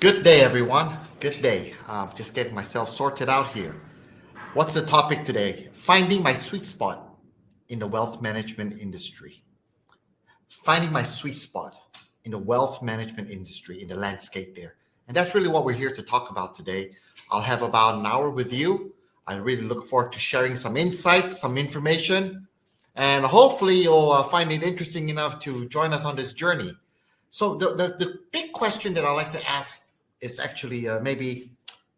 Good day, everyone. Good day. Just getting myself sorted out here. What's the topic today? Finding my sweet spot in the wealth management industry. Finding my sweet spot in the wealth management industry, in the landscape there. And that's really what we're here to talk about today. I'll have about an hour with you. I really look forward to sharing some insights, some information, and hopefully you'll find it interesting enough to join us on this journey. So the big question that I like to ask is actually maybe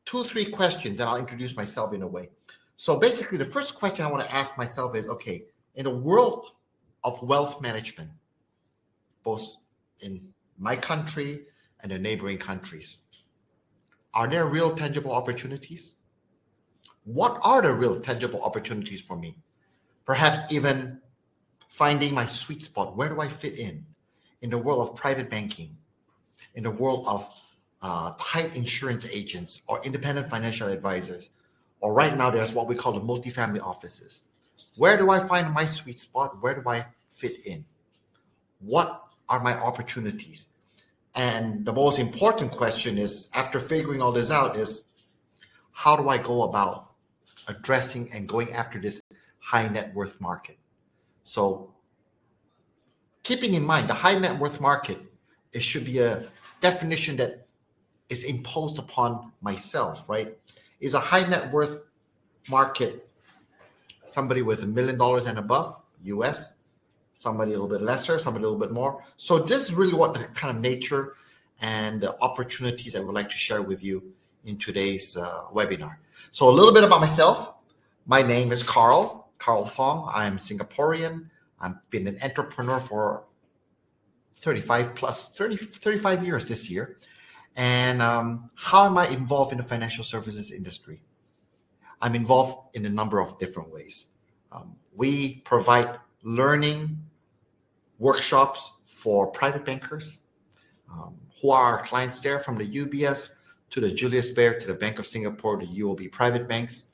two or three questions, and I'll introduce myself in a way. So basically, the first question I want to ask myself is, okay, in a world of wealth management, both in my country and the neighboring countries, are there real tangible opportunities? What are the real tangible opportunities for me? Perhaps even finding my sweet spot. Where do I fit in the world of private banking, in the world of tied insurance agents or independent financial advisors, or right now there's what we call the multifamily offices. Where do I find my sweet spot? Where do I fit in? What are my opportunities? And the most important question is, after figuring all this out, is how do I go about addressing and going after this high net worth market? So keeping in mind the high net worth market, it should be a definition that is imposed upon myself, right? Is a high net worth market somebody with $1 million and above, US, somebody a little bit lesser, somebody a little bit more. So this is really what the kind of nature and the opportunities I would like to share with you in today's webinar. So a little bit about myself. My name is Carl Thong. I'm Singaporean. I've been an entrepreneur for 35 years this year. And how am I involved in the financial services industry? I'm involved in a number of different ways. We provide learning workshops for private bankers who are our clients there, from the UBS to the Julius Baer to the Bank of Singapore, the UOB private banks,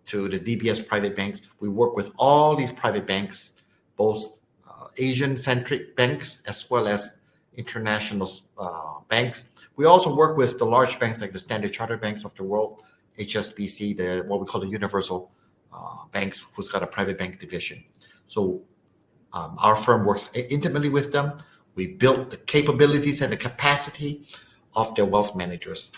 to the DBS private banks. We work with all these private banks, both Asian-centric banks as well as international banks. We also work with the large banks like the Standard Chartered banks of the world, HSBC, what we call the universal banks, who's got a private bank division. So our firm works intimately with them. We built the capabilities and the capacity of their wealth managers.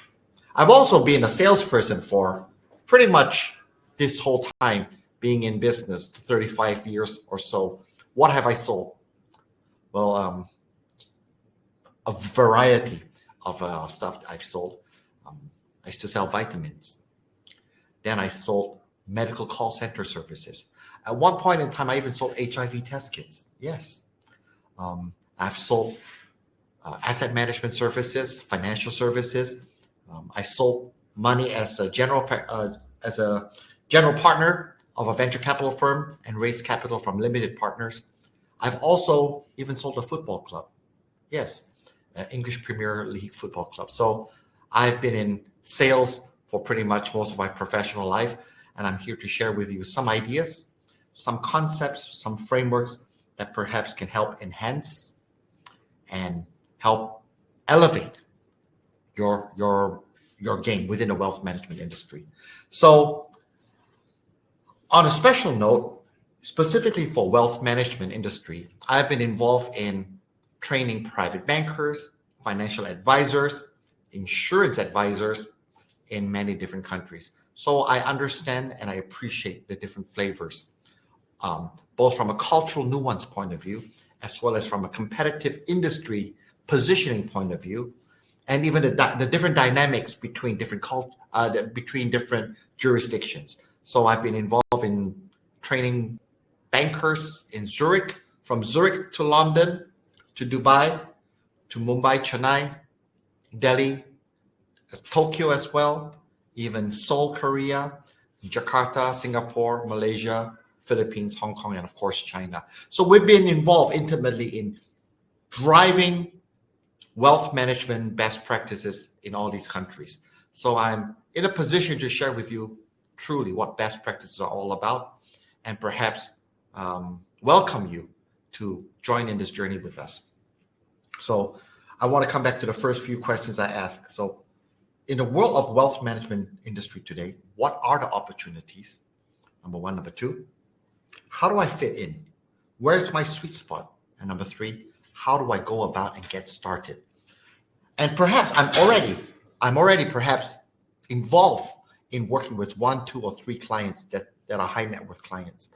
I've also been a salesperson for pretty much this whole time being in business, 35 years or so. What have I sold? Well, a variety of stuff I've sold. I used to sell vitamins. Then I sold medical call center services. At one point in time, I even sold HIV test kits. Yes. I've sold asset management services, financial services. I sold money as a general partner of a venture capital firm and raised capital from limited partners. I've also even sold a football club. Yes, English Premier League football club. So I've been in sales for pretty much most of my professional life, and I'm here to share with you some ideas, some concepts, some frameworks that perhaps can help enhance and help elevate your game within the wealth management industry. So on a special note, specifically for wealth management industry, I've been involved in training private bankers, financial advisors, insurance advisors in many different countries. So I understand and I appreciate the different flavors, both from a cultural nuance point of view, as well as from a competitive industry positioning point of view, and even the different dynamics between different jurisdictions. So I've been involved in training bankers in Zurich, from Zurich to London, to Dubai, to Mumbai, Chennai, Delhi, Tokyo as well, even Seoul, Korea, Jakarta, Singapore, Malaysia, Philippines, Hong Kong, and of course, China. So we've been involved intimately in driving wealth management best practices in all these countries. So I'm in a position to share with you truly what best practices are all about, and perhaps welcome you to join in this journey with us. So I want to come back to the first few questions I asked. So in the world of wealth management industry today, what are the opportunities? Number one. Number two, how do I fit in? Where's my sweet spot? And number three, how do I go about and get started? And perhaps I'm already perhaps involved in working with 1, 2, or 3 clients that are high net worth clients.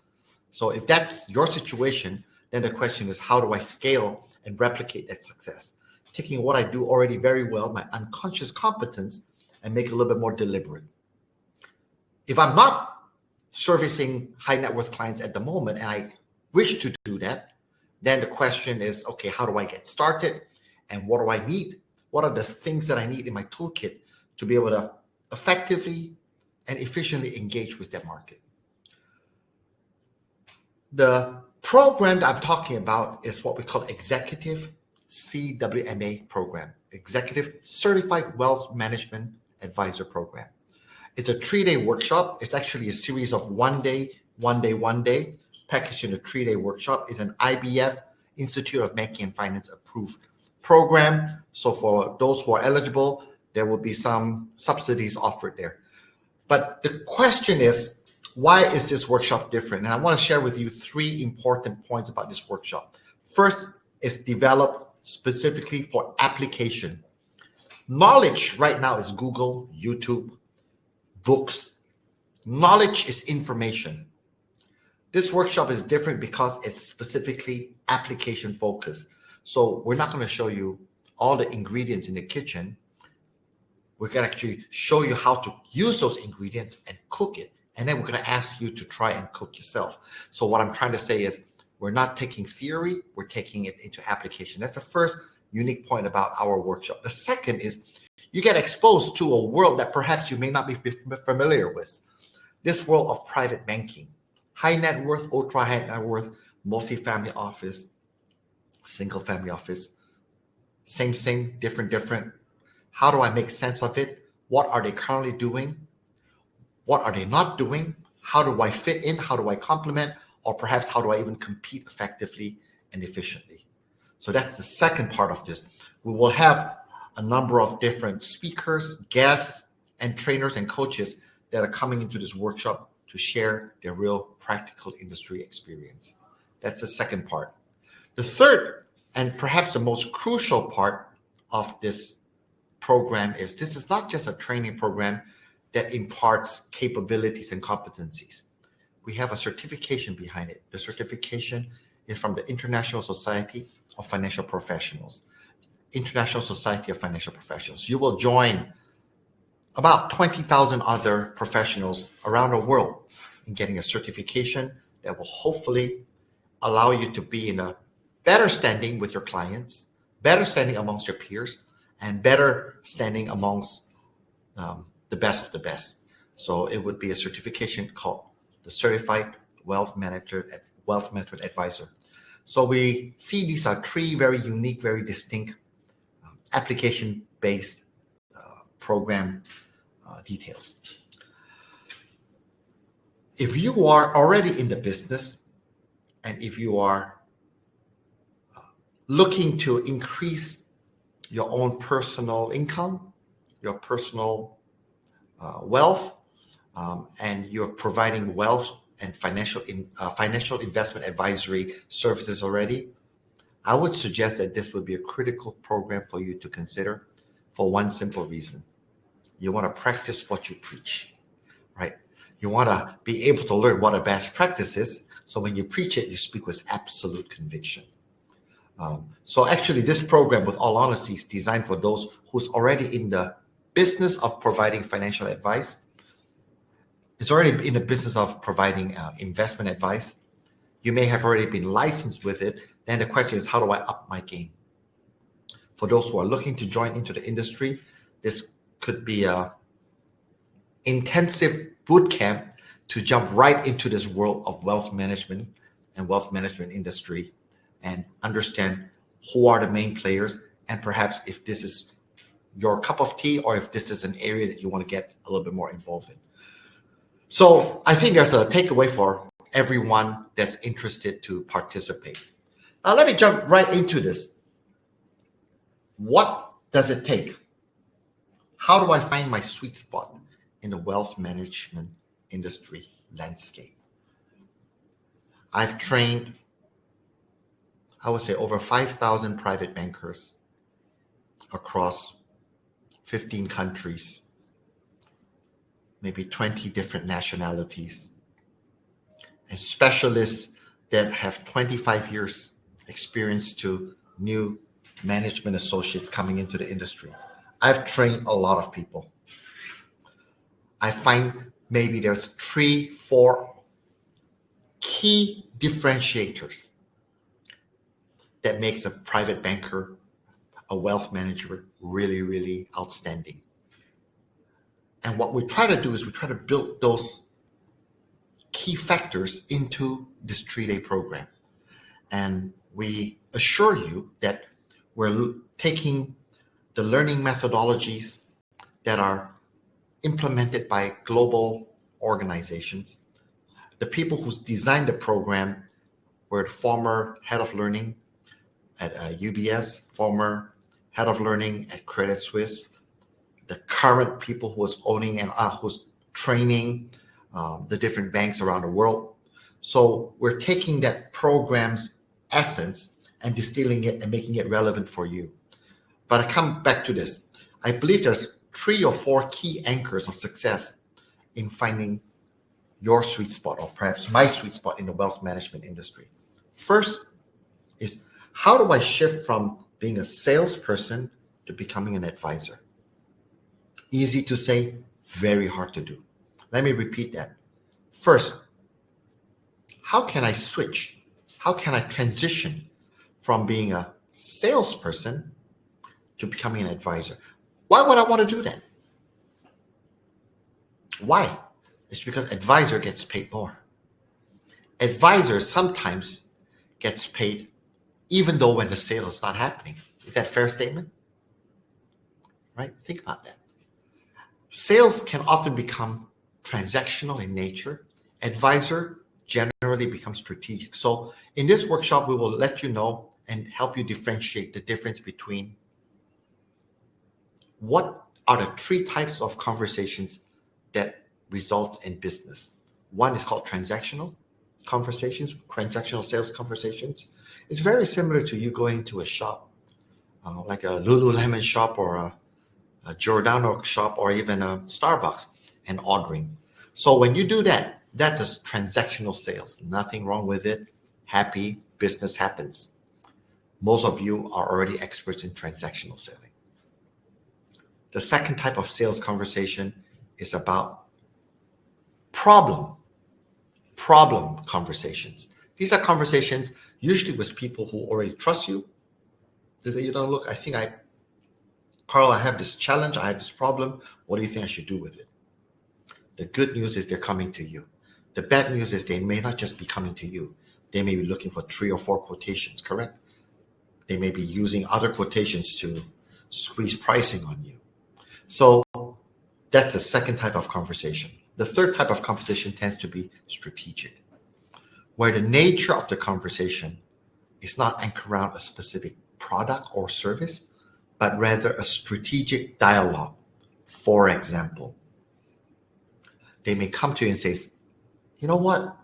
So if that's your situation, then the question is, how do I scale and replicate that success? Taking what I do already very well, my unconscious competence, and make it a little bit more deliberate. If I'm not servicing high net worth clients at the moment and I wish to do that, then the question is, okay, how do I get started? And what do I need? What are the things that I need in my toolkit to be able to effectively and efficiently engage with that market? The program that I'm talking about is what we call Executive eCWMA program, Executive Certified Wealth Management Advisor Program. It's a 3-day workshop. It's actually a series of one day, packaged in a 3-day workshop. It's an IBF, Institute of Banking and Finance approved program. So for those who are eligible, there will be some subsidies offered there. But the question is, why is this workshop different? And I want to share with you 3 important points about this workshop. First, it's developed specifically for application. Knowledge right now is Google, YouTube, books. Knowledge is information. This workshop is different because it's specifically application focused. So we're not going to show you all the ingredients in the kitchen. We're going to actually show you how to use those ingredients and cook it. And then we're going to ask you to try and cook yourself. So what I'm trying to say is, we're not taking theory, we're taking it into application. That's the first unique point about our workshop. The second is, you get exposed to a world that perhaps you may not be familiar with. This world of private banking, high net worth, ultra high net worth, multi-family office, single family office, same, different. How do I make sense of it? What are they currently doing? What are they not doing? How do I fit in? How do I complement? Or perhaps how do I even compete effectively and efficiently? So that's the second part of this. We will have a number of different speakers, guests, and trainers and coaches that are coming into this workshop to share their real practical industry experience. That's the second part. The third, and perhaps the most crucial part of this program is, this is not just a training program that imparts capabilities and competencies. We have a certification behind it. The certification is from the International Society of Financial Professionals. International Society of Financial Professionals. You will join about 20,000 other professionals around the world in getting a certification that will hopefully allow you to be in a better standing with your clients, better standing amongst your peers, and better standing amongst the best of the best. So it would be a certification called the Certified Wealth Management Advisor. So we see these are 3 very unique, very distinct application-based program details. If you are already in the business, and if you are looking to increase your own personal income, your personal wealth, and you're providing wealth and financial investment advisory services already, I would suggest that this would be a critical program for you to consider for one simple reason. You want to practice what you preach, right? You want to be able to learn what a best practice is, so when you preach it, you speak with absolute conviction. So actually, this program, with all honesty, is designed for those who's already in the business of providing financial advice, is already in the business of providing investment advice. You may have already been licensed with it. Then the question is, how do I up my game? For those who are looking to join into the industry, this could be a intensive boot camp to jump right into this world of wealth management and wealth management industry, and understand who are the main players, and perhaps if this is your cup of tea, or if this is an area that you want to get a little bit more involved in. So I think there's a takeaway for everyone that's interested to participate. Now let me jump right into this. What does it take? How do I find my sweet spot in the wealth management industry landscape? I've trained, I would say, over 5,000 private bankers across 15 countries, maybe 20 different nationalities, and specialists that have 25 years experience to new management associates coming into the industry. I've trained a lot of people. I find maybe there's 3-4 key differentiators that makes a private banker, a wealth manager, really, really outstanding. And what we try to do is we try to build those key factors into this 3-day program. And we assure you that we're taking the learning methodologies that are implemented by global organizations. The people who's designed the program were the former head of learning at UBS, former head of learning at Credit Suisse, the current people who is owning and who's training the different banks around the world. So we're taking that program's essence and distilling it and making it relevant for you. But I come back to this. I believe there's 3 or 4 key anchors of success in finding your sweet spot, or perhaps my sweet spot in the wealth management industry. First is, how do I shift from being a salesperson to becoming an advisor? Easy to say, very hard to do. Let me repeat that. First, how can I switch? How can I transition from being a salesperson to becoming an advisor? Why would I want to do that? Why? It's because advisor gets paid more. Advisor sometimes gets paid even though when the sale is not happening. Is that a fair statement? Right? Think about that. Sales can often become transactional in nature. Advisor generally becomes strategic. So in this workshop, we will let you know and help you differentiate the difference between what are the 3 types of conversations that result in business. One is called transactional conversations, transactional sales conversations. It's very similar to you going to a shop, like a Lululemon shop or a Giordano shop or even a Starbucks, and ordering. So when you do that, that's a transactional sales. Nothing wrong with it. Happy, business happens. Most of you are already experts in transactional selling. The second type of sales conversation is about problem conversations. These are conversations usually with people who already trust you. They say, look, Carl, I have this challenge, I have this problem. What do you think I should do with it? The good news is they're coming to you. The bad news is they may not just be coming to you. They may be looking for 3 or 4 quotations, correct? They may be using other quotations to squeeze pricing on you. So that's the second type of conversation. The third type of conversation tends to be strategic, where the nature of the conversation is not anchored around a specific product or service, but rather a strategic dialogue. For example, they may come to you and say, you know what?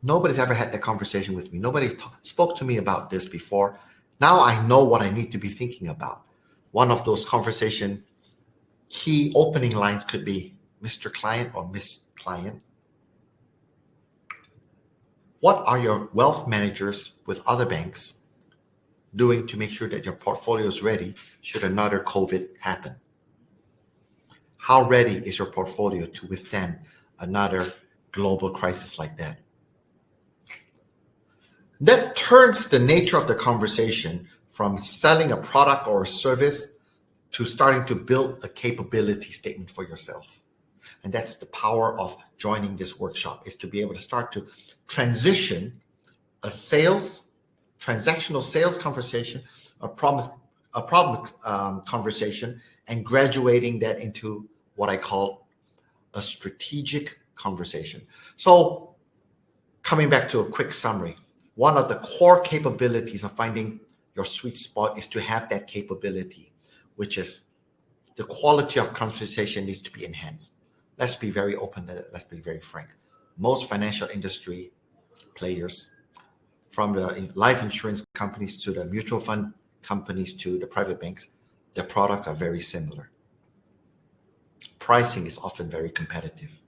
Nobody's ever had that conversation with me. Nobody spoke to me about this before. Now I know what I need to be thinking about. One of those conversation key opening lines could be, Mr. Client or Miss Client, what are your wealth managers with other banks doing to make sure that your portfolio is ready should another COVID happen? How ready is your portfolio to withstand another global crisis like that? That turns the nature of the conversation from selling a product or a service to starting to build a capability statement for yourself. And that's the power of joining this workshop, is to be able to start to transition a transactional sales conversation, a problem conversation, and graduating that into what I call a strategic conversation. So coming back to a quick summary, one of the core capabilities of finding your sweet spot is to have that capability, which is the quality of conversation needs to be enhanced. Let's be very open, let's be very frank. Most financial industry players, from the life insurance companies to the mutual fund companies to the private banks, their products are very similar. Pricing is often very competitive.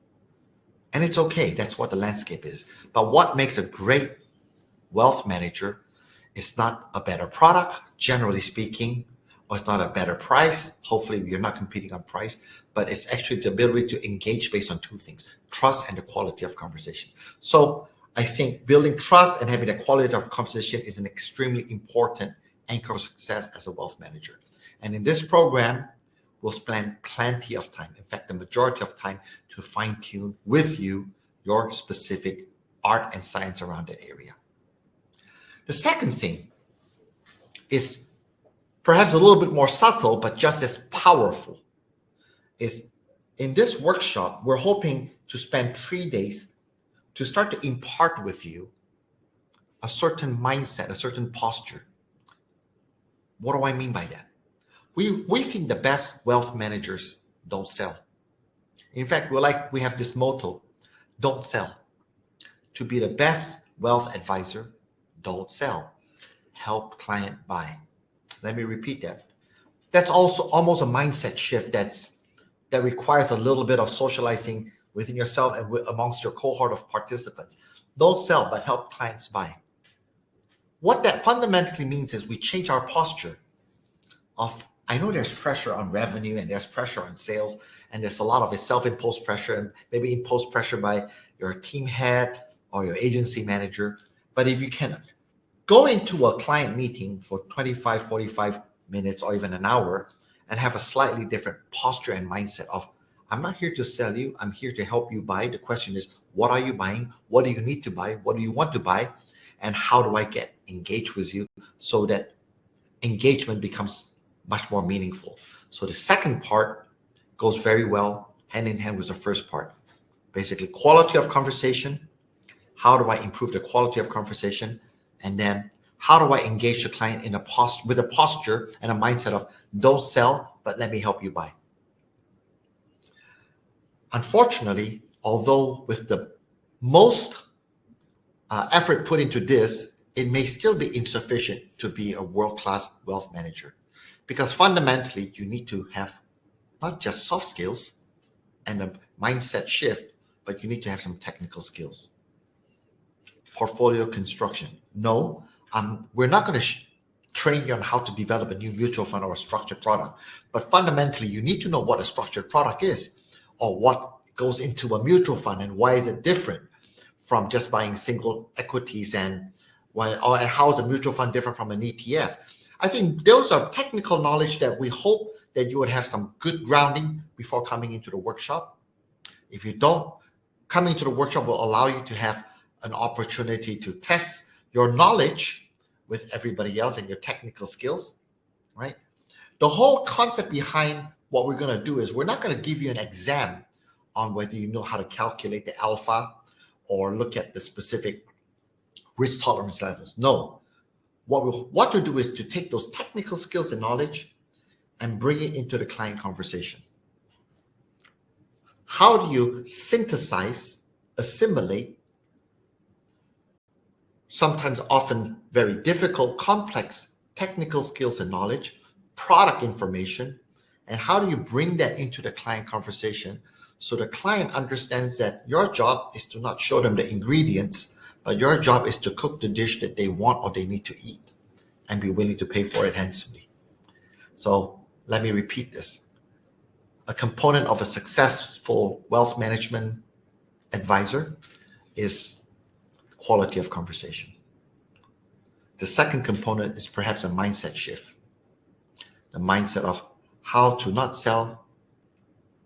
And it's okay, that's what the landscape is. But what makes a great wealth manager is not a better product, generally speaking, or it's not a better price. Hopefully you're not competing on price, but it's actually the ability to engage based on two things: trust and the quality of conversation. So I think building trust and having a quality of conversation is an extremely important anchor of success as a wealth manager. And in this program, we'll spend plenty of time, in fact, the majority of time, to fine-tune with you your specific art and science around that area. The second thing is perhaps a little bit more subtle, but just as powerful, is in this workshop, we're hoping to spend 3 days to start to impart with you a certain mindset, a certain posture. What do I mean by that? We think the best wealth managers don't sell. In fact, we have this motto: don't sell. To be the best wealth advisor, don't sell. Help client buy. Let me repeat that. That's also almost a mindset shift that requires a little bit of socializing within yourself and amongst your cohort of participants. Don't sell, but help clients buy. What that fundamentally means is we change our posture of, I know there's pressure on revenue and there's pressure on sales, and there's a lot of self-imposed pressure and maybe imposed pressure by your team head or your agency manager. But if you can go into a client meeting for 25, 45 minutes or even an hour and have a slightly different posture and mindset of, I'm not here to sell you, I'm here to help you buy. The question is, what are you buying? What do you need to buy? What do you want to buy? And how do I get engaged with you so that engagement becomes much more meaningful? So the second part goes very well hand in hand with the first part. Basically, quality of conversation. How do I improve the quality of conversation? And then how do I engage the client with a posture and a mindset of, don't sell, but let me help you buy. Unfortunately, although with the most effort put into this, it may still be insufficient to be a world-class wealth manager, because fundamentally you need to have not just soft skills and a mindset shift, but you need to have some technical skills. Portfolio construction. No, we're not going to train you on how to develop a new mutual fund or a structured product, but fundamentally you need to know what a structured product is, or what goes into a mutual fund and why is it different from just buying single equities, and how is a mutual fund different from an ETF. I think those are technical knowledge that we hope that you would have some good grounding before coming into the workshop. If you don't, coming to the workshop will allow you to have an opportunity to test your knowledge with everybody else and your technical skills, right? The whole concept behind what we're going to do is we're not going to give you an exam on whether you know how to calculate the alpha or look at the specific risk tolerance levels. No. What we want to do is to take those technical skills and knowledge and bring it into the client conversation. How do you synthesize, assimilate, sometimes often very difficult, complex technical skills and knowledge, product information, and how do you bring that into the client conversation so the client understands that your job is to not show them the ingredients, but your job is to cook the dish that they want or they need to eat and be willing to pay for it handsomely. So let me repeat this. A component of a successful wealth management advisor is quality of conversation. The second component is perhaps a mindset shift. The mindset of how to not sell,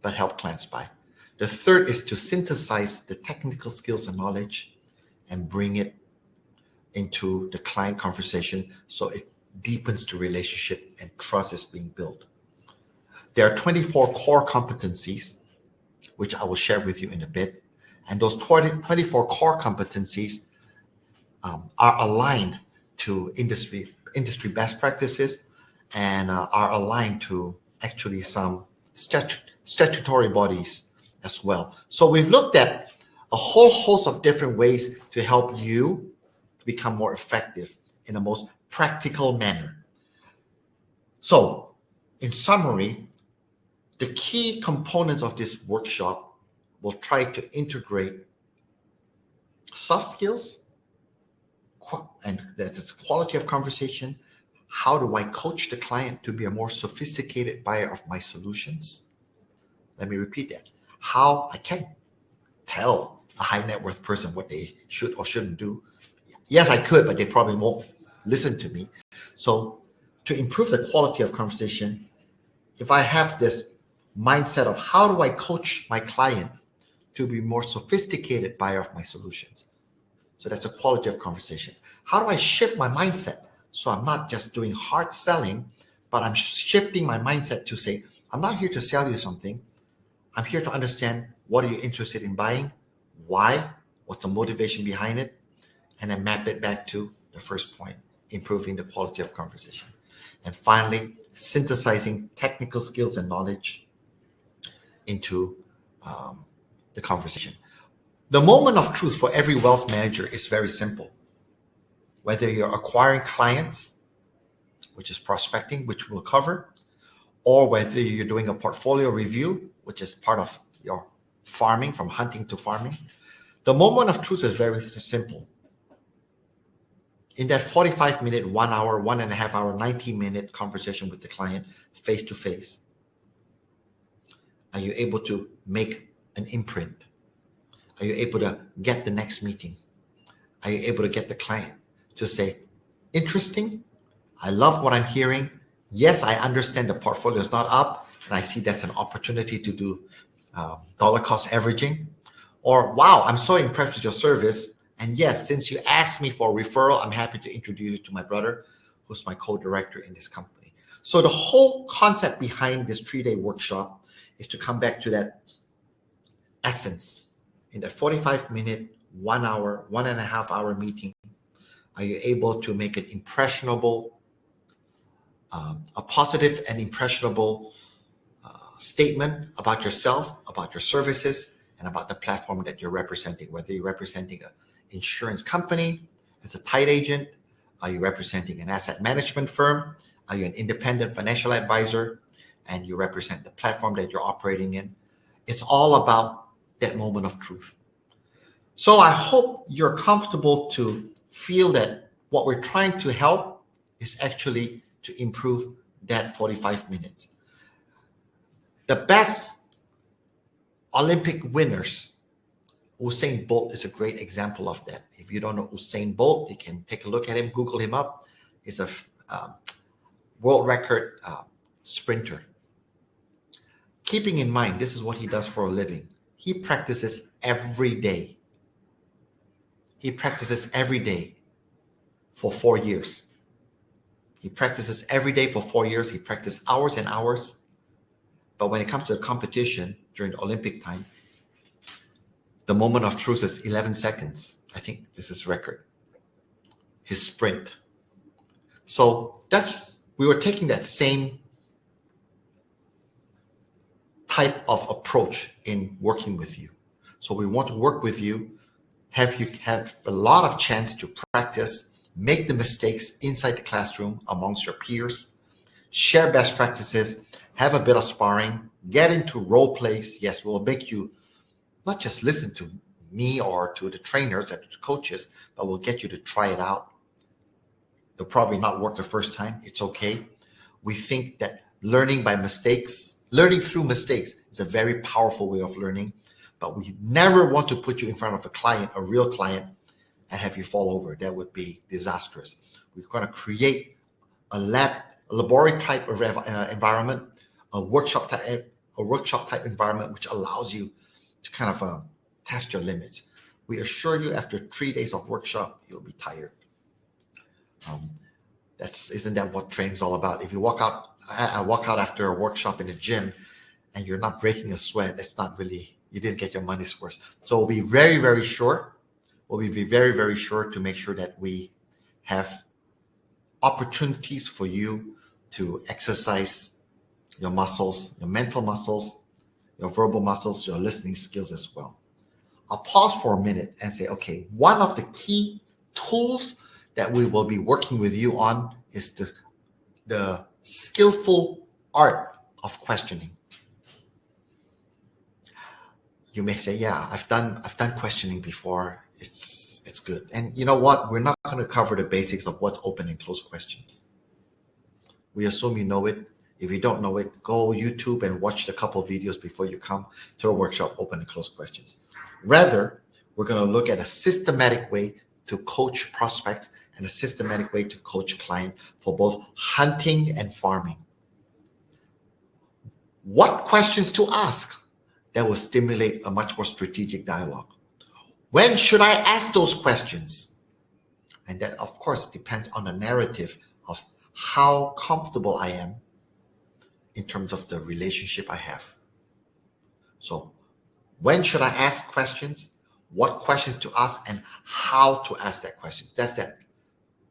but help clients buy. The third is to synthesize the technical skills and knowledge and bring it into the client conversation so it deepens the relationship and trust is being built. There are 24 core competencies, which I will share with you in a bit. And those 24 core competencies are aligned to industry industry best practices and are aligned to actually some statutory bodies as well. So we've looked at a whole host of different ways to help you to become more effective in the most practical manner. So in summary, the key components of this workshop will try to integrate soft skills, and that is quality of conversation. How do I coach the client to be a more sophisticated buyer of my solutions? Let me repeat that. How I can tell a high net worth person what they should or shouldn't do. Yes, I could, but they probably won't listen to me. So to improve the quality of conversation, if I have this mindset of how do I coach my client to be more sophisticated buyer of my solutions? So that's a quality of conversation. How do I shift my mindset? So I'm not just doing hard selling, but I'm shifting my mindset to say, I'm not here to sell you something. I'm here to understand what are you interested in buying, why, what's the motivation behind it, and then map it back to the first point, improving the quality of conversation. And finally, synthesizing technical skills and knowledge into the conversation. The moment of truth for every wealth manager is very simple. Whether you're acquiring clients, which is prospecting, which we'll cover, or whether you're doing a portfolio review, which is part of your farming, from hunting to farming, the moment of truth is very simple. In that 45-minute, 1 hour, 1.5 hour, 90-minute conversation with the client, face-to-face, are you able to make an imprint? Are you able to get the next meeting? Are you able to get the client to say, interesting, I love what I'm hearing. Yes, I understand the portfolio is not up, and I see that's an opportunity to do dollar cost averaging. Or, wow, I'm so impressed with your service. And yes, since you asked me for a referral, I'm happy to introduce you to my brother, who's my co-director in this company. So the whole concept behind this 3-day workshop is to come back to that essence. In that 45-minute, 1 hour, 1.5 hour meeting, are you able to make an impressionable, a positive and impressionable statement about yourself, about your services, and about the platform that you're representing, whether you're representing an insurance company as a tied agent, are you representing an asset management firm, are you an independent financial advisor, and you represent the platform that you're operating in. It's all about that moment of truth. So I hope you're comfortable to feel that what we're trying to help is actually to improve that 45 minutes. The best Olympic winners, Usain Bolt is a great example of that. If you don't know Usain Bolt, you can take a look at him, Google him up. He's a world record sprinter. Keeping in mind, this is what he does for a living. He practices every day. He practices every day for 4 years. He practices every day for 4 years. He practices hours and hours. But when it comes to a competition during the Olympic time, the moment of truth is 11 seconds. I think this is record. His sprint. So we were taking that same type of approach in working with you. So we want to work with you, have you have a lot of chance to practice, make the mistakes inside the classroom amongst your peers, share best practices, have a bit of sparring, get into role plays. Yes, we'll make you not just listen to me or to the trainers and the coaches, but we'll get you to try it out. It'll probably not work the first time. It's okay. We think that learning through mistakes is a very powerful way of learning, but we never want to put you in front of a client, a real client, and have you fall over. That would be disastrous. We're going to create a laboratory type of environment, a workshop type environment, which allows you to kind of test your limits. We assure you, after 3 days of workshop, you'll be tired. Isn't that what training is all about? If you walk out after a workshop in the gym and you're not breaking a sweat, it's not really, you didn't get your money's worth. So we'll be very, very sure. We'll be very, very sure to make sure that we have opportunities for you to exercise your muscles, your mental muscles, your verbal muscles, your listening skills as well. I'll pause for a minute and say, okay, one of the key tools that we will be working with you on is the skillful art of questioning. You may say, yeah, I've done questioning before. It's good. And you know what? We're not going to cover the basics of what's open and closed questions. We assume you know it. If you don't know it, go YouTube and watch a couple of videos before you come to a workshop, open and closed questions. Rather, we're going to look at a systematic way to coach prospects and a systematic way to coach clients for both hunting and farming. What questions to ask that will stimulate a much more strategic dialogue? When should I ask those questions? And that, of course, depends on the narrative of how comfortable I am in terms of the relationship I have. So when should I ask questions? What questions to ask and how to ask that questions? That's that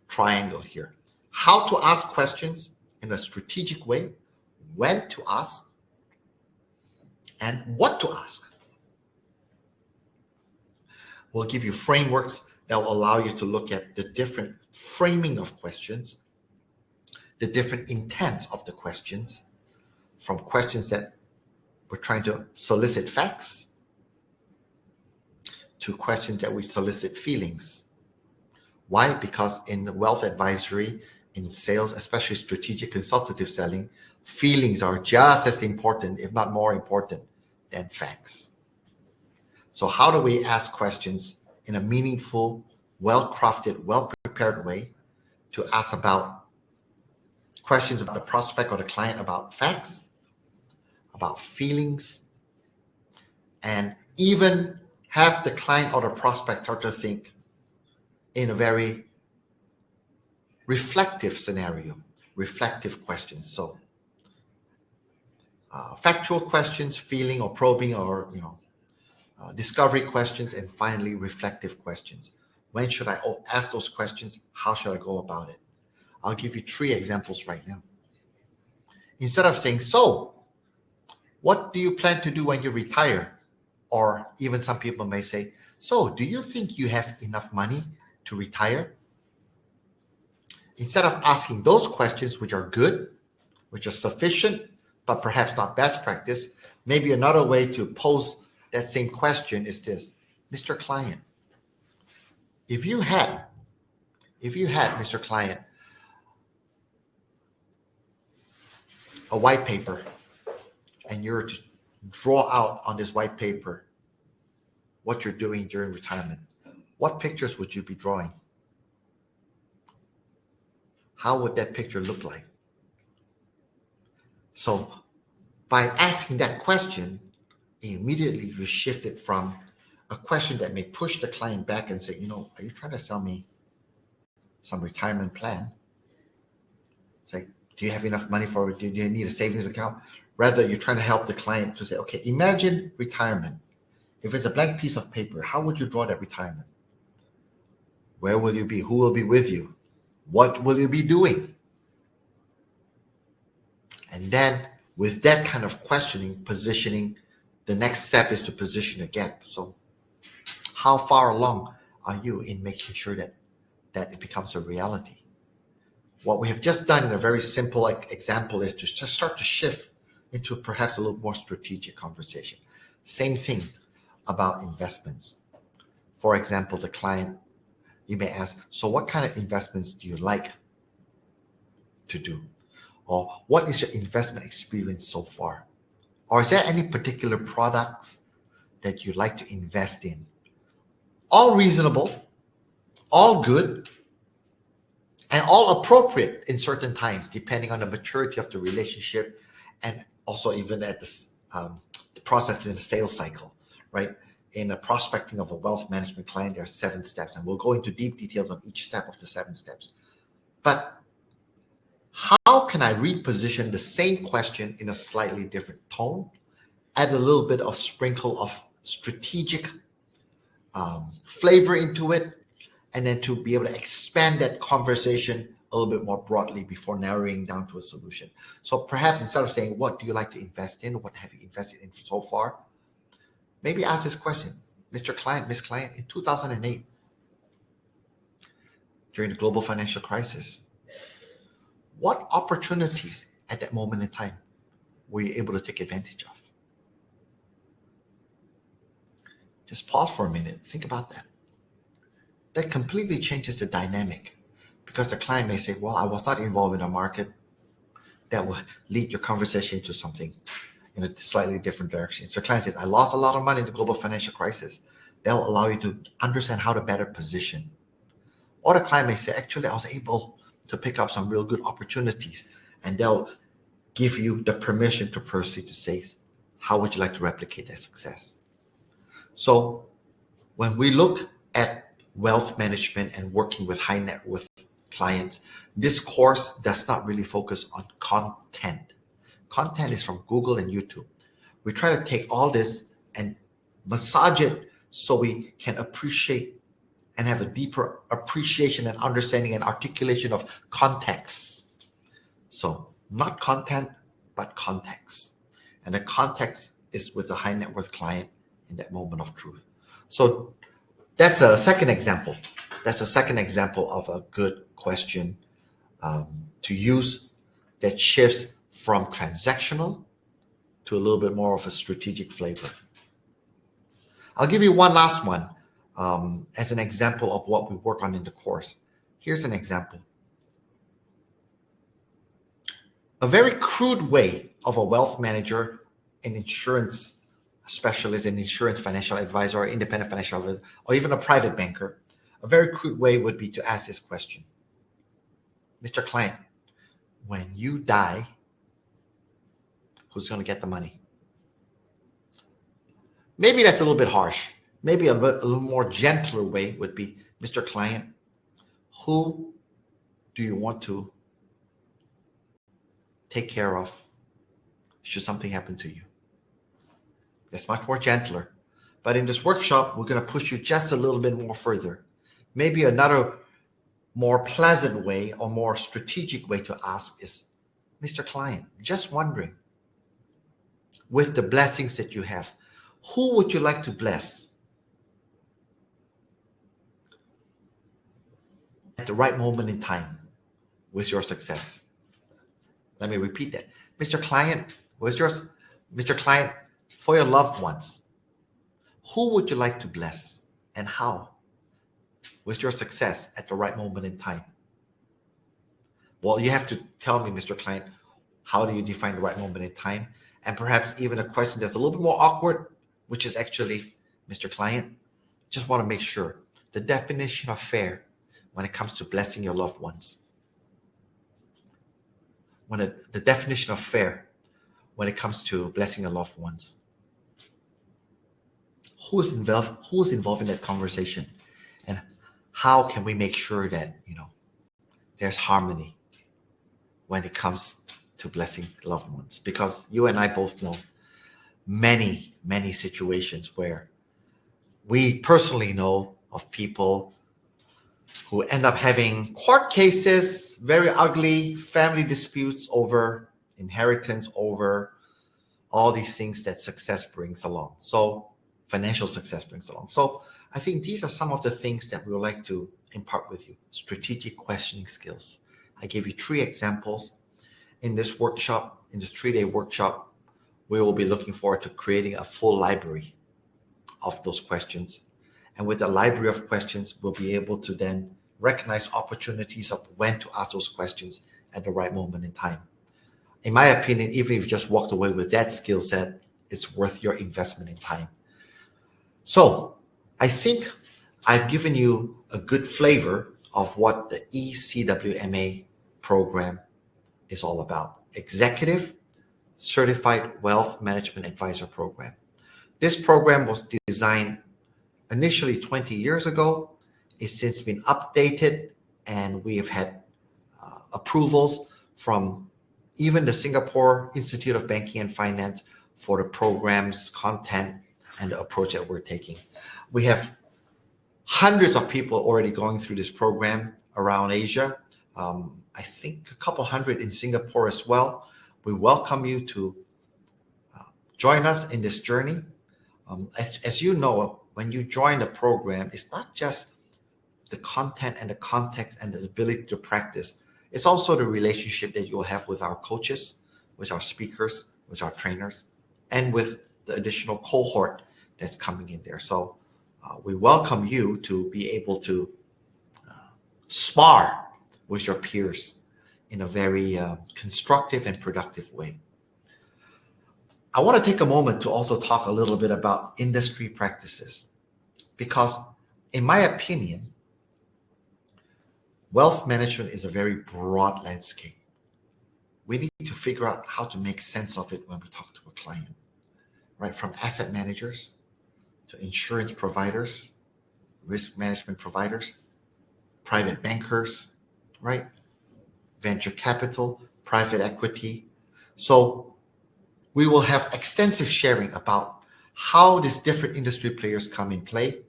triangle here. How to ask questions in a strategic way, when to ask, and what to ask. We'll give you frameworks that will allow you to look at the different framing of questions, the different intents of the questions, from questions that we're trying to solicit facts to questions that we solicit feelings. Why? Because in the wealth advisory, in sales, especially strategic consultative selling, feelings are just as important, if not more important, than facts. So how do we ask questions in a meaningful, well-crafted, well-prepared way to ask about questions about the prospect or the client, about facts, about feelings, and even have the client or the prospect start to think in a very reflective scenario, reflective questions. So factual questions, feeling or probing or discovery questions, and finally reflective questions. When should I ask those questions? How should I go about it? I'll give you 3 examples right now. Instead of saying, so, what do you plan to do when you retire? Or even some people may say, so, do you think you have enough money to retire? Instead of asking those questions, which are good, which are sufficient, but perhaps not best practice, maybe another way to pose that same question is this: Mr. Client, if you had, Mr. Client, a white paper, and you're to draw out on this white paper what you're doing during retirement, what pictures would you be drawing? How would that picture look like? So by asking that question, immediately you shift it from a question that may push the client back and say, are you trying to sell me some retirement plan? It's like, do you have enough money for it? Do you need a savings account? Rather, you're trying to help the client to say, okay, imagine retirement. If it's a blank piece of paper, how would you draw that retirement? Where will you be? Who will be with you? What will you be doing? And then with that kind of questioning, positioning, the next step is to position a gap. So how far along are you in making sure that it becomes a reality? What we have just done in a very simple example is to just start to shift into perhaps a little more strategic conversation. Same thing about investments. For example, the client, you may ask, so what kind of investments do you like to do? Or what is your investment experience so far? Or is there any particular products that you like to invest in? All reasonable, all good, and all appropriate in certain times, depending on the maturity of the relationship and also even at the process in the sales cycle, right? In the prospecting of a wealth management client, there are 7 steps, and we'll go into deep details on each step of the 7 steps. But how can I reposition the same question in a slightly different tone, add a little bit of sprinkle of strategic flavor into it, and then to be able to expand that conversation a little bit more broadly before narrowing down to a solution. So perhaps instead of saying, what do you like to invest in? What have you invested in so far? Maybe ask this question, Mr. Client, Miss Client, in 2008, during the global financial crisis, what opportunities at that moment in time were you able to take advantage of? Just pause for a minute. Think about that. That completely changes the dynamic, because the client may say, well, I was not involved in a market. That will lead your conversation to something in a slightly different direction. So the client says, I lost a lot of money in the global financial crisis. That will allow you to understand how to better position. Or the client may say, actually, I was able to pick up some real good opportunities, and they'll give you the permission to proceed to say, how would you like to replicate that success? So when we look at wealth management and working with high net worth clients, this course does not really focus on content. Content is from Google and YouTube. We try to take all this and massage it so we can appreciate and have a deeper appreciation and understanding and articulation of context. So not content, but context. And the context is with a high net worth client in that moment of truth. So that's a second example. That's a second example of a good question to use that shifts from transactional to a little bit more of a strategic flavor. I'll give you one last one as an example of what we work on in the course. Here's an example. A very crude way of a wealth manager, an insurance specialist, an insurance financial advisor, or independent financial advisor, or even a private banker, a very crude way would be to ask this question. Mr. Client, when you die, who's going to get the money? Maybe that's a little bit harsh. Maybe a little more gentler way would be, Mr. Client, who do you want to take care of should something happen to you? That's much more gentler. But in this workshop, we're going to push you just a little bit more further. Maybe another more pleasant way or more strategic way to ask is, Mr. Client, just wondering, with the blessings that you have, who would you like to bless at the right moment in time with your success? Let me repeat that. Mr. Client, Mr. Client, for your loved ones, who would you like to bless and how with your success at the right moment in time? Well, you have to tell me, Mr. Client, how do you define the right moment in time? And perhaps even a question that's a little bit more awkward, which is actually, Mr. Client, just want to make sure the definition of fair when it comes to blessing your loved ones. The definition of fair when it comes to blessing your loved ones. Who's involved in that conversation? And how can we make sure that, there's harmony when it comes to blessing loved ones? Because you and I both know many, many situations where we personally know of people who end up having court cases, very ugly family disputes over inheritance, over all these things that success brings along. So financial success brings along. So I think these are some of the things that we would like to impart with you. Strategic questioning skills. I gave you 3 examples. In this workshop, in this 3-day workshop, we will be looking forward to creating a full library of those questions. And with a library of questions, we'll be able to then recognize opportunities of when to ask those questions at the right moment in time. In my opinion, even if you just walked away with that skill set, it's worth your investment in time. So I think I've given you a good flavor of what the eCWMA program is all about. Executive Certified Wealth Management Advisor Program. This program was designed initially 20 years ago. It's since been updated, and we have had approvals from even the Singapore Institute of Banking and Finance for the program's content and the approach that we're taking. We have hundreds of people already going through this program around Asia. I think a couple hundred in Singapore as well. We welcome you to join us in this journey. As you know, when you join the program, it's not just the content and the context and the ability to practice. It's also the relationship that you'll have with our coaches, with our speakers, with our trainers, and with the additional cohort that's coming in there. So we welcome you to be able to spar with your peers in a very constructive and productive way. I want to take a moment to also talk a little bit about industry practices, because in my opinion, wealth management is a very broad landscape. We need to figure out how to make sense of it when we talk to a client, right? From asset managers to insurance providers, risk management providers, private bankers, right? Venture capital, private equity. So we will have extensive sharing about how these different industry players come in play,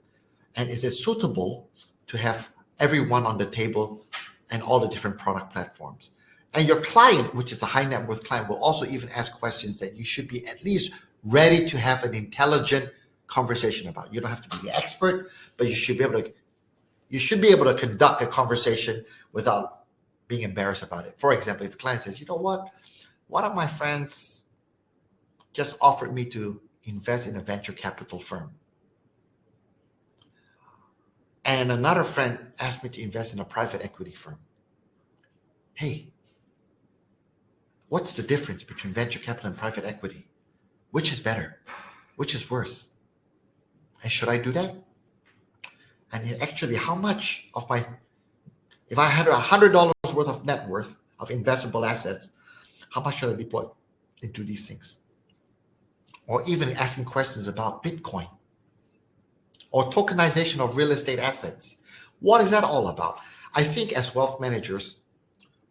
and is it suitable to have everyone on the table and all the different product platforms. And your client, which is a high net worth client, will also even ask questions that you should be at least ready to have an intelligent conversation about. You don't have to be the expert, but you should be able to conduct a conversation without being embarrassed about it. For example, if a client says, you know what, one of my friends just offered me to invest in a venture capital firm, and another friend asked me to invest in a private equity firm. Hey, what's the difference between venture capital and private equity? Which is better? Which is worse? And should I do that? And actually, how much of if I had $100 worth of net worth of investable assets, how much should I deploy into these things? Or even asking questions about Bitcoin or tokenization of real estate assets. What is that all about? I think as wealth managers,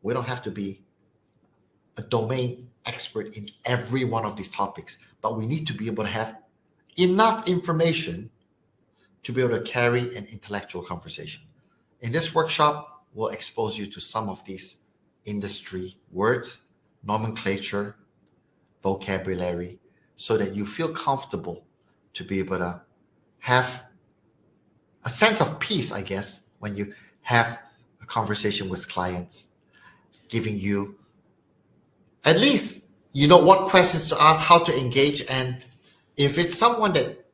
we don't have to be a domain expert in every one of these topics, but we need to be able to have enough information to be able to carry an intellectual conversation. In this workshop, we'll expose you to some of these industry words, nomenclature, vocabulary, so that you feel comfortable to be able to have a sense of peace, I guess, when you have a conversation with clients, giving you at least you know what questions to ask, how to engage, and if it's someone that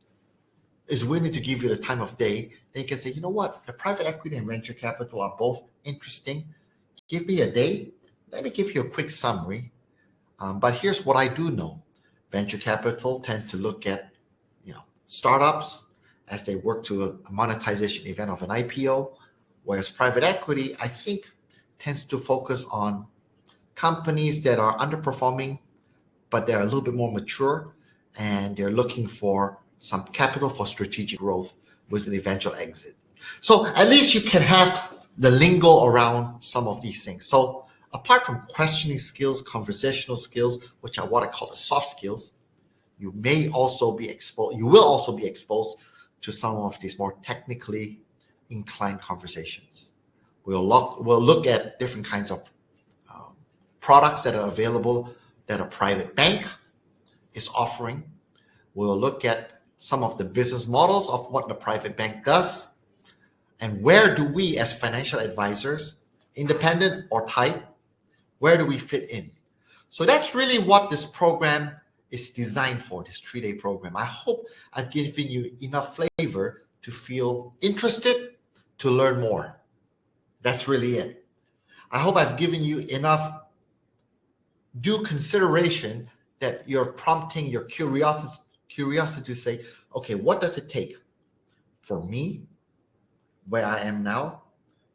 is willing to give you the time of day, then you can say, you know what, the private equity and venture capital are both interesting. Give me a day. Let me give you a quick summary. But here's what I do know. Venture capital tend to look at, startups as they work to a monetization event of an IPO, whereas private equity, I think, tends to focus on companies that are underperforming, but they're a little bit more mature, and they're looking for some capital for strategic growth with an eventual exit. So at least you can have the lingo around some of these things. So apart from questioning skills, conversational skills, which are what I call the soft skills, you will also be exposed to some of these more technically inclined conversations. We'll look at different kinds of products that are available that a private bank is offering. We'll look at some of the business models of what the private bank does, and where do we as financial advisors, independent or tied, where do we fit in? So that's really what this program is designed for, this 3-day program. I hope I've given you enough flavor to feel interested to learn more. That's really it. I hope I've given you enough due consideration that you're prompting your curiosity to say, okay, what does it take for me, where I am now,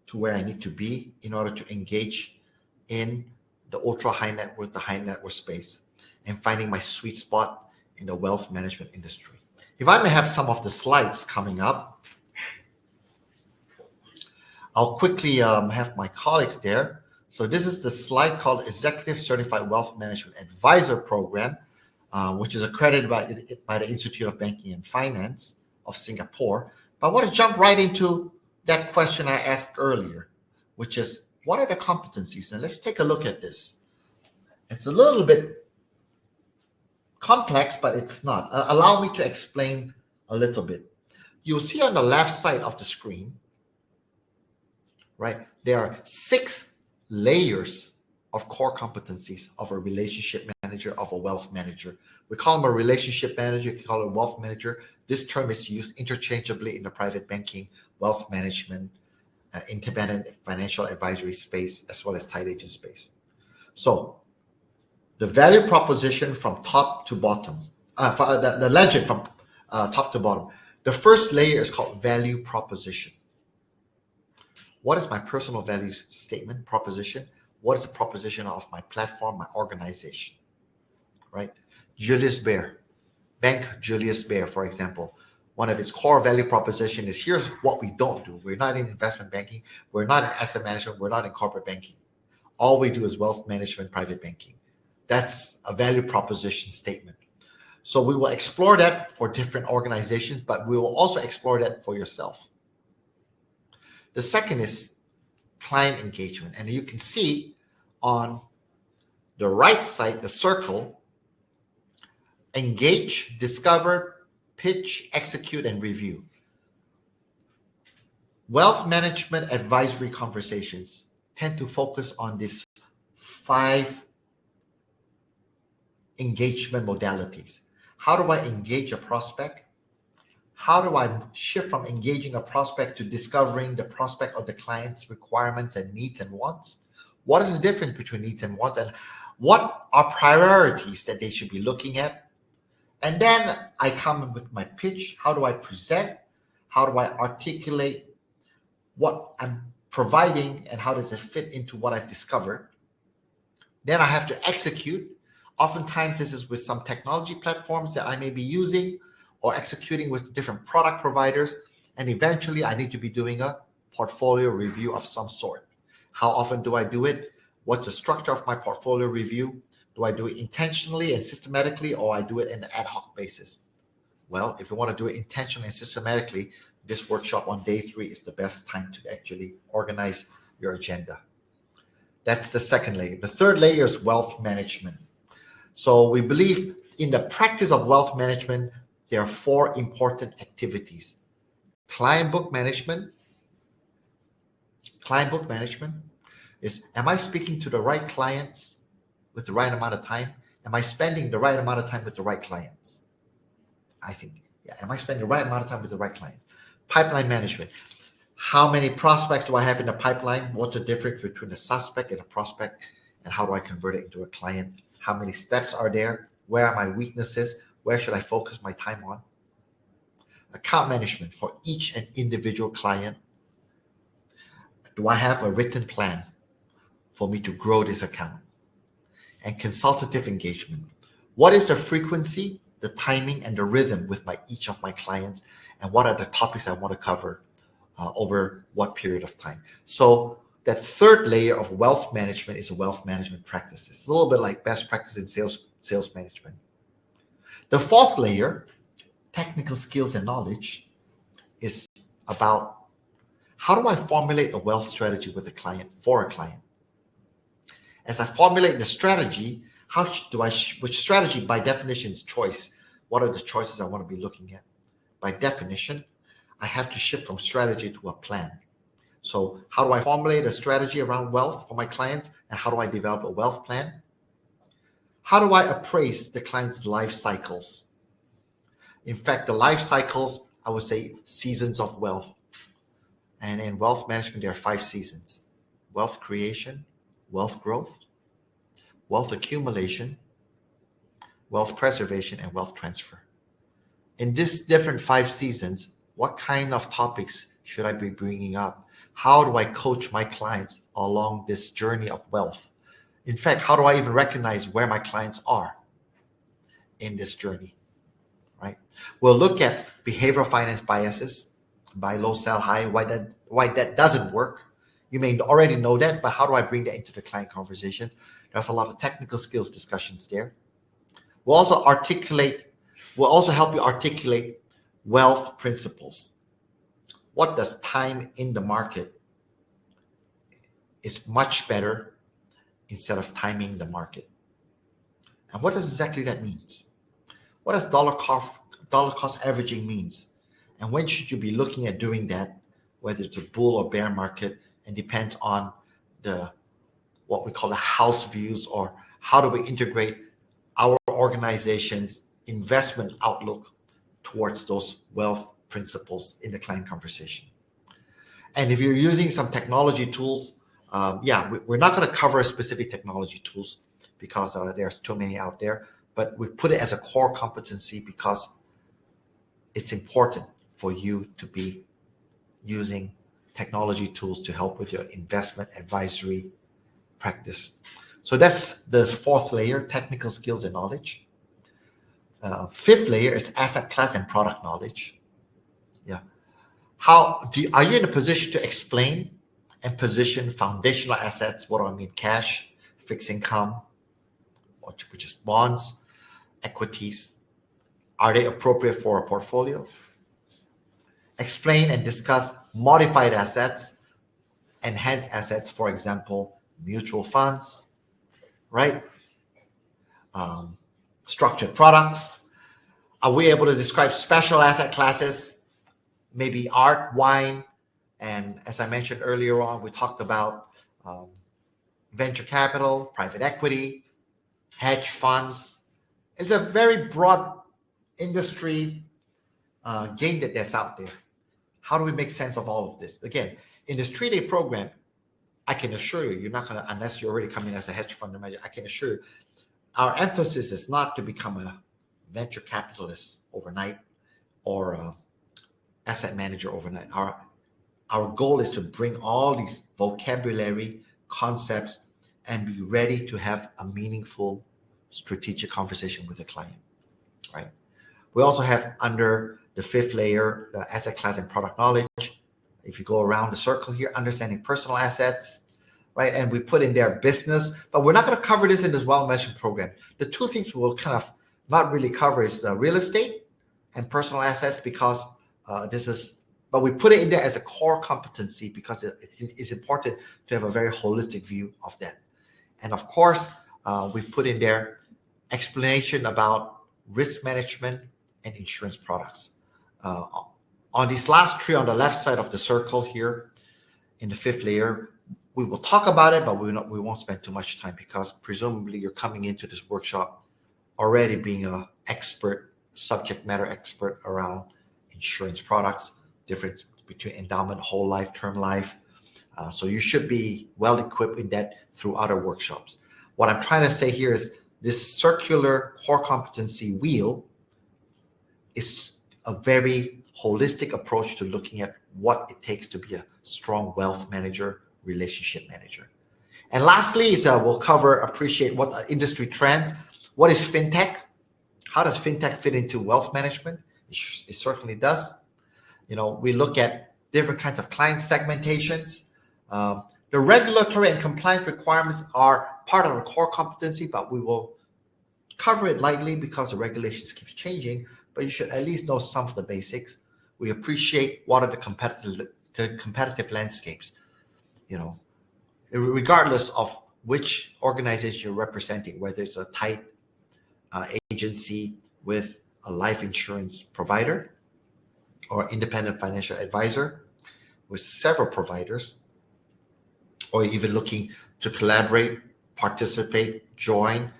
to where I need to be in order to engage in the ultra high net worth, the high net worth space, and finding my sweet spot in the wealth management industry. If I may have some of the slides coming up, I'll quickly have my colleagues there. So this is the slide called Executive Certified Wealth Management Advisor Program, which is accredited by the Institute of Banking and Finance of Singapore. But I want to jump right into that question I asked earlier, which is, what are the competencies? And let's take a look at this. It's a little bit complex, but it's not. Allow me to explain a little bit. You'll see on the left side of the screen, right, there are 6 layers of core competencies of a relationship manager, of a wealth manager. We call them a relationship manager, you call it a wealth manager. This term is used interchangeably in the private banking, wealth management, independent financial advisory space, as well as tied agent space. So the value proposition from top to bottom, the legend from top to bottom. The first layer is called value proposition. What is my personal values statement, proposition? What is the proposition of my platform, my organization, right? Julius Baer, Bank Julius Baer, for example, one of its core value proposition is here's what we don't do. We're not in investment banking. We're not in asset management. We're not in corporate banking. All we do is wealth management, private banking. That's a value proposition statement. So we will explore that for different organizations, but we will also explore that for yourself. The second is client engagement. And you can see on the right side, the circle, engage, discover, pitch, execute, and review. Wealth management advisory conversations tend to focus on these 5 engagement modalities. How do I engage a prospect? How do I shift from engaging a prospect to discovering the prospect or the client's requirements and needs and wants? What is the difference between needs and wants? And what are priorities that they should be looking at? And then I come with my pitch. How do I present? How do I articulate what I'm providing and how does it fit into what I've discovered? Then I have to execute. Oftentimes, this is with some technology platforms that I may be using or executing with different product providers. And eventually, I need to be doing a portfolio review of some sort. How often do I do it? What's the structure of my portfolio review? Do I do it intentionally and systematically, or I do it in an ad hoc basis? Well, if you want to do it intentionally and systematically, this workshop on day 3 is the best time to actually organize your agenda. That's the second layer. The third layer is wealth management. So we believe in the practice of wealth management, there are 4 important activities. Client book management. Client book management is, am I speaking to the right clients with the right amount of time? Am I spending the right amount of time with the right clients? I think, yeah. Am I spending the right amount of time with the right clients? Pipeline management. How many prospects do I have in the pipeline? What's the difference between a suspect and a prospect? And how do I convert it into a client? How many steps are there? Where are my weaknesses? Where should I focus my time on? Account management for each and individual client. Do I have a written plan for me to grow this account? And consultative engagement. What is the frequency, the timing, and the rhythm with each of my clients? And what are the topics I want to cover over what period of time? So that third layer of wealth management is a wealth management practices. It's a little bit like best practice in sales management. The fourth layer, technical skills and knowledge, is about how do I formulate a wealth strategy with a client, for a client? As I formulate the strategy, which strategy by definition is choice? What are the choices I want to be looking at? By definition, I have to shift from strategy to a plan. So how do I formulate a strategy around wealth for my clients? And how do I develop a wealth plan? How do I appraise the client's life cycles? In fact, the life cycles, I would say seasons of wealth. And in wealth management, there are 5 seasons: wealth creation, wealth growth, wealth accumulation, wealth preservation, and wealth transfer. In these different 5 seasons, what kind of topics should I be bringing up? How do I coach my clients along this journey of wealth? In fact, how do I even recognize where my clients are in this journey, right? We'll look at behavioral finance biases, buy low, sell high, why that doesn't work. You may already know that, but how do I bring that into the client conversations? There's a lot of technical skills discussions there. We'll also help you articulate wealth principles. What does time in the market is much better instead of timing the market. And what does exactly that means? What does dollar cost averaging means? And when should you be looking at doing that, whether it's a bull or bear market, and depends on what we call the house views, or how do we integrate our organization's investment outlook towards those wealth principles in the client conversation. And if you're using some technology tools, we're not going to cover specific technology tools because there's too many out there, but we put it as a core competency because it's important for you to be using technology tools to help with your investment advisory practice. So that's the fourth layer, technical skills and knowledge. Fifth layer is asset class and product knowledge. Yeah. Are you in a position to explain and position foundational assets? What do I mean? Cash, fixed income, which is bonds, equities. Are they appropriate for a portfolio? Explain and discuss modified assets, enhanced assets, for example, mutual funds, right? Structured products. Are we able to describe special asset classes, maybe art, wine, and as I mentioned earlier on, we talked about venture capital, private equity, hedge funds. It's a very broad industry game that's out there. How do we make sense of all of this? Again, in this 3-day program, I can assure you, you're not going to, unless you're already coming as a hedge fund manager, I can assure you, our emphasis is not to become a venture capitalist overnight or an asset manager overnight. Our goal is to bring all these vocabulary concepts and be ready to have a meaningful strategic conversation with the client, right? We also have under the fifth layer, the asset class and product knowledge. If you go around the circle here, understanding personal assets, right? And we put in there business, but we're not going to cover this in this wealth management program. The two things we will kind of not really cover is real estate and personal assets because but we put it in there as a core competency because it's important to have a very holistic view of that. And of course, we put in there explanation about risk management and insurance products. On these last three on the left side of the circle here in the fifth layer, we will talk about it, but we won't spend too much time because presumably you're coming into this workshop already being an expert, subject matter expert around insurance products, difference between endowment, whole life, term life. So you should be well equipped in that through other workshops. What I'm trying to say here is this circular core competency wheel is a very holistic approach to looking at what it takes to be a strong wealth manager, relationship manager. And lastly is we'll appreciate what are industry trends. What is fintech? How does fintech fit into wealth management? It certainly does. We look at different kinds of client segmentations. The regulatory and compliance requirements are part of the core competency, but we will cover it lightly because the regulations keeps changing, but you should at least know some of the basics. We appreciate what are the competitive landscapes, regardless of which organization you're representing, whether it's a tight agency with a life insurance provider or independent financial advisor with several providers, or even looking to collaborate, participate, join,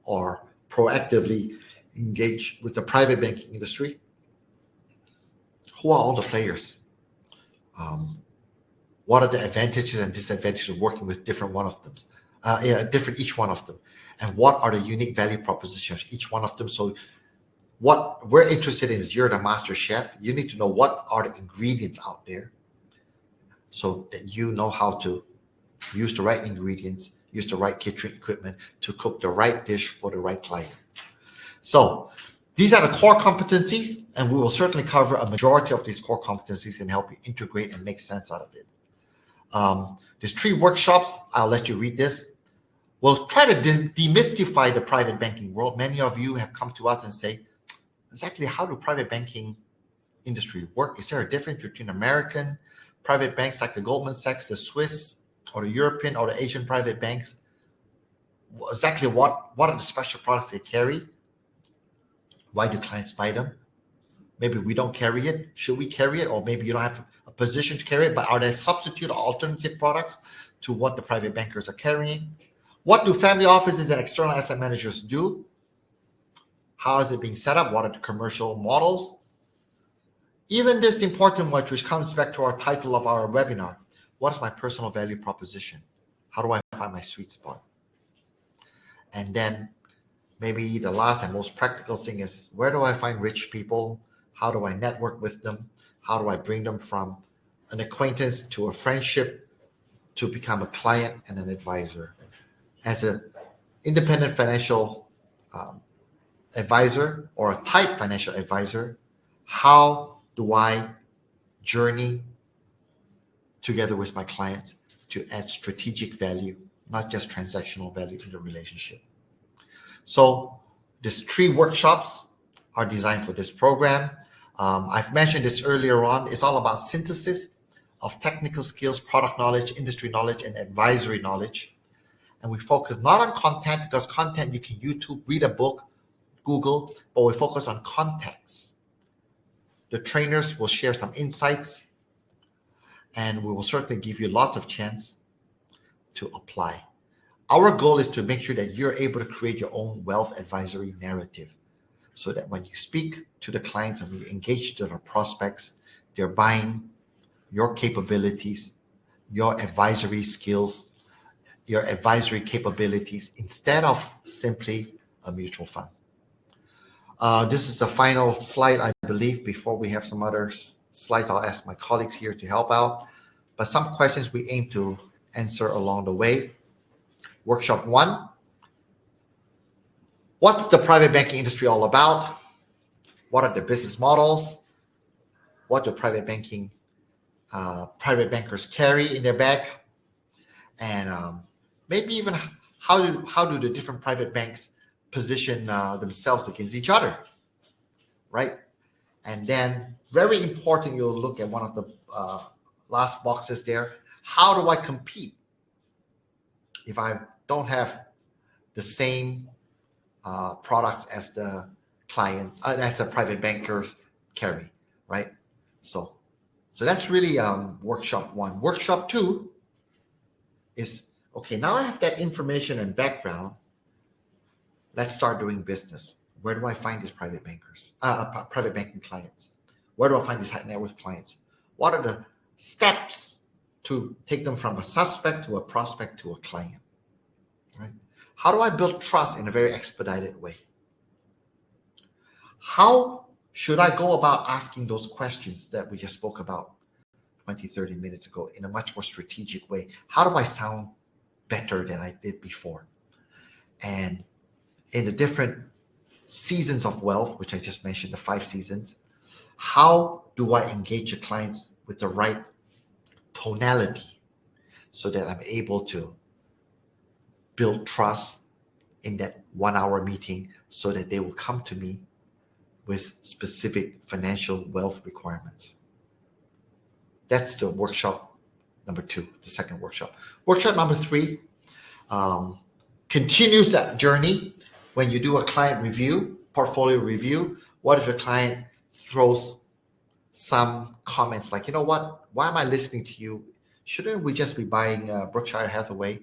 or proactively engage with the private banking industry. Who are all the players? What are the advantages and disadvantages of working with different each one of them? And what are the unique value propositions of each one of them? So what we're interested in is you're the master chef. You need to know what are the ingredients out there so that you know how to use the right ingredients, use the right kitchen equipment to cook the right dish for the right client. So these are the core competencies, and we will certainly cover a majority of these core competencies and help you integrate and make sense out of it. There's 3 workshops. I'll let you read this. We'll try to demystify the private banking world. Many of you have come to us and say, exactly how do private banking industry work? Is there a difference between American private banks like the Goldman Sachs, the Swiss or the European or the Asian private banks, exactly what are the special products they carry? Why do clients buy them? Maybe we don't carry it. Should we carry it? Or maybe you don't have a position to carry it, but are there substitute or alternative products to what the private bankers are carrying? What do family offices and external asset managers do? How is it being set up? What are the commercial models? Even this important one, which comes back to our title of our webinar, what is my personal value proposition? How do I find my sweet spot? And then maybe the last and most practical thing is, where do I find rich people? How do I network with them? How do I bring them from an acquaintance to a friendship to become a client and an advisor? As an independent financial advisor or a type financial advisor, how do I journey together with my clients to add strategic value, not just transactional value in the relationship? So these 3 workshops are designed for this program. I've mentioned this earlier on. It's all about synthesis of technical skills, product knowledge, industry knowledge, and advisory knowledge. And we focus not on content, because content you can YouTube, read a book, Google, but we focus on context. The trainers will share some insights, and we will certainly give you lots of chance to apply. Our goal is to make sure that you're able to create your own wealth advisory narrative, so that when you speak to the clients and you engage to the prospects, they're buying your capabilities, your advisory skills, your advisory capabilities, instead of simply a mutual fund. This is the final slide, I believe. Before we have some other slides, I'll ask my colleagues here to help out. But some questions we aim to answer along the way. Workshop 1. What's the private banking industry all about? What are the business models? What do private bankers carry in their bag? And maybe even how do the different private banks position themselves against each other, right? And then, very important, you'll look at one of the last boxes there. How do I compete if I don't have the same products as the client, as the private bankers carry, right? So that's really workshop 1. Workshop 2 is, okay, now I have that information and background. Let's start doing business. Where do I find these private bankers, private banking clients? Where do I find these high net worth clients? What are the steps to take them from a suspect to a prospect to a client, right? How do I build trust in a very expedited way? How should I go about asking those questions that we just spoke about 20, 30 minutes ago in a much more strategic way? How do I sound better than I did before? And in the different seasons of wealth, which I just mentioned, the 5 seasons, how do I engage the clients with the right tonality so that I'm able to build trust in that 1-hour meeting so that they will come to me with specific financial wealth requirements? That's the workshop number 2, the second workshop. Workshop number 3 continues that journey. When you do a client review, portfolio review, what if a client throws some comments like, you know what, why am I listening to you? Shouldn't we just be buying Berkshire Hathaway?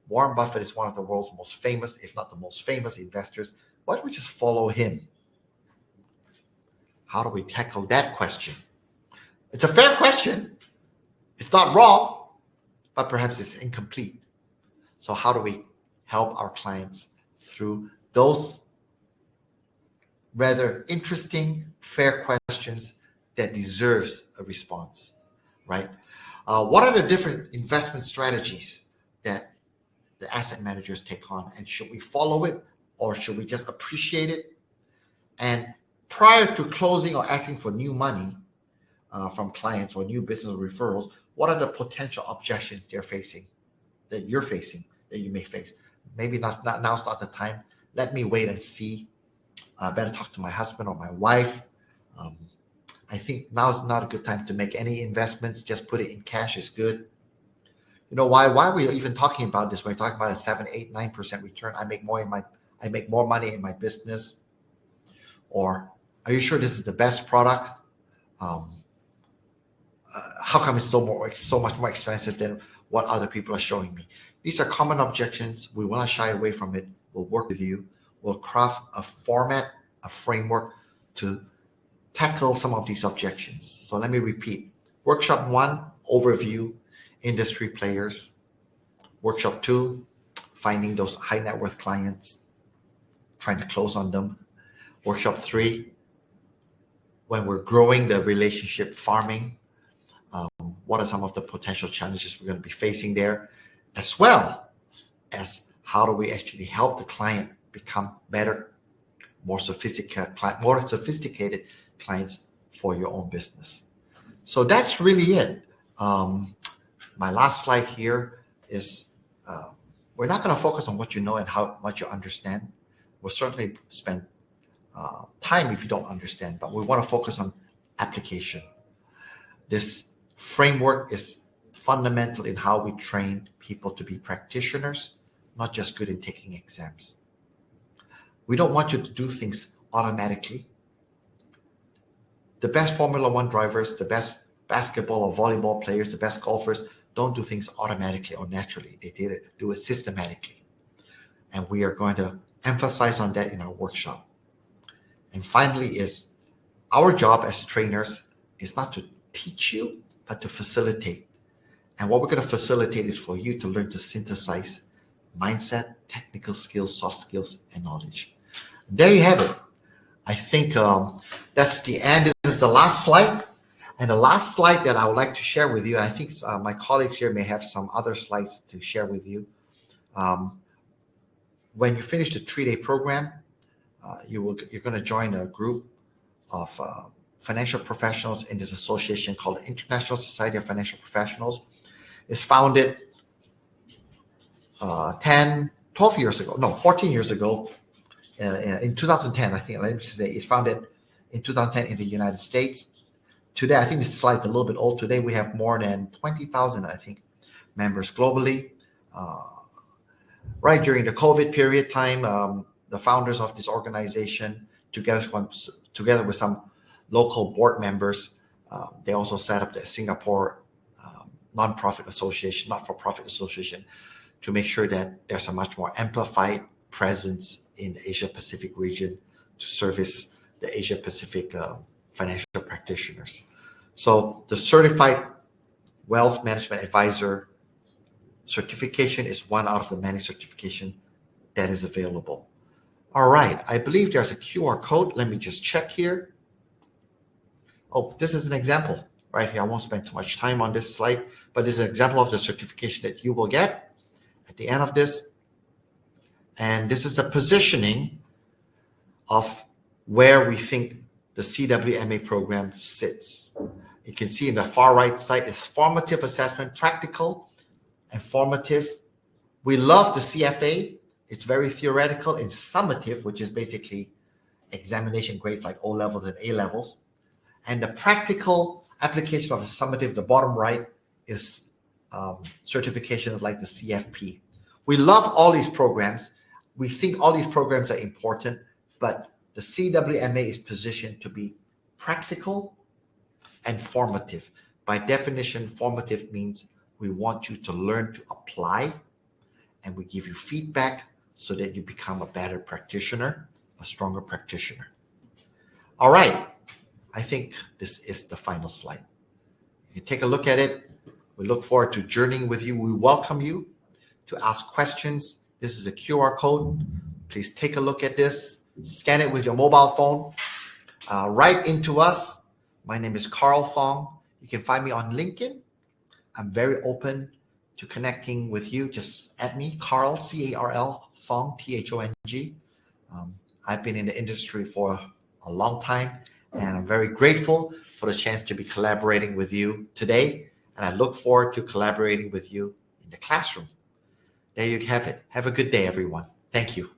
Warren Buffett is one of the world's most famous, if not the most famous investors. Why don't we just follow him? How do we tackle that question? It's a fair question. It's not wrong, but perhaps it's incomplete. So how do we help our clients through those rather interesting, fair questions that deserves a response, right? What are the different investment strategies that the asset managers take on, and should we follow it or should we just appreciate it? And prior to closing or asking for new money from clients or new business referrals, what are the potential objections they're facing, that you're facing, that you may face? Maybe now's not the time. Let me wait and see. Better talk to my husband or my wife. I think now's not a good time to make any investments. Just put it in cash is good. You know why? Why are we even talking about this? When we're talking about a 7, 8, 9% return, I make more money in my business. Or are you sure this is the best product? How come it's so much more expensive than what other people are showing me? These are common objections. We will not shy away from it. We'll work with you. We'll craft a format, a framework to tackle some of these objections. So let me repeat. Workshop 1, overview, industry players. Workshop 2, finding those high net worth clients, trying to close on them. Workshop 3, when we're growing the relationship, farming, what are some of the potential challenges we're going to be facing there, as well as how do we actually help the client become better, more sophisticated clients for your own business. So that's really it. My last slide here is we're not going to focus on what you know and how much you understand. We'll certainly spend time if you don't understand, but we want to focus on application. This framework is fundamental in how we train people to be practitioners, not just good in taking exams. We don't want you to do things automatically. The best Formula One drivers, the best basketball or volleyball players, the best golfers don't do things automatically or naturally. They do it systematically. And we are going to emphasize on that in our workshop. And finally is our job as trainers is not to teach you, but to facilitate. And what we're going to facilitate is for you to learn to synthesize mindset, technical skills, soft skills, and knowledge. There you have it. I think that's the end. This is the last slide. And the last slide that I would like to share with you, and I think my colleagues here may have some other slides to share with you. When you finish the 3-day program, you're going to join a group of financial professionals in this association called the International Society of Financial Professionals. It's founded 14 years ago, in 2010, I think. Let me say it's founded in 2010 in the United States. Today, I think this slide's a little bit old. Today, we have more than 20,000, I think, members globally. Right during the COVID period time, the founders of this organization, together with some local board members, they also set up the Singapore not-for-profit association to make sure that there's a much more amplified presence in the Asia Pacific region to service the Asia Pacific financial practitioners. So the Certified Wealth Management Advisor certification is one out of the many certifications that is available. All right, I believe there's a QR code. Let me just check here. Oh, this is an example right here. I won't spend too much time on this slide, but this is an example of the certification that you will get at the end of this. And this is the positioning of where we think the eCWMA program sits. You can see in the far right side is formative assessment, practical and formative. We love the CFA. It's very theoretical and summative, which is basically examination grades like O levels and A levels. And the practical application of the summative, the bottom right, is certifications like the CFP. We love all these programs. We think all these programs are important, but the eCWMA is positioned to be practical and formative. By definition, formative means we want you to learn to apply, and we give you feedback so that you become a better practitioner, a stronger practitioner. All right. I think this is the final slide. You can take a look at it. We look forward to journeying with you. We welcome you to ask questions. This is a QR code. Please take a look at this. Scan it with your mobile phone. Write into us. My name is Carl Thong. You can find me on LinkedIn. I'm very open to connecting with you. Just add me, Carl, C-A-R-L, Thong, T-H-O-N-G. I've been in the industry for a long time, and I'm very grateful for the chance to be collaborating with you today. And I look forward to collaborating with you in the classroom. There you have it. Have a good day, everyone. Thank you.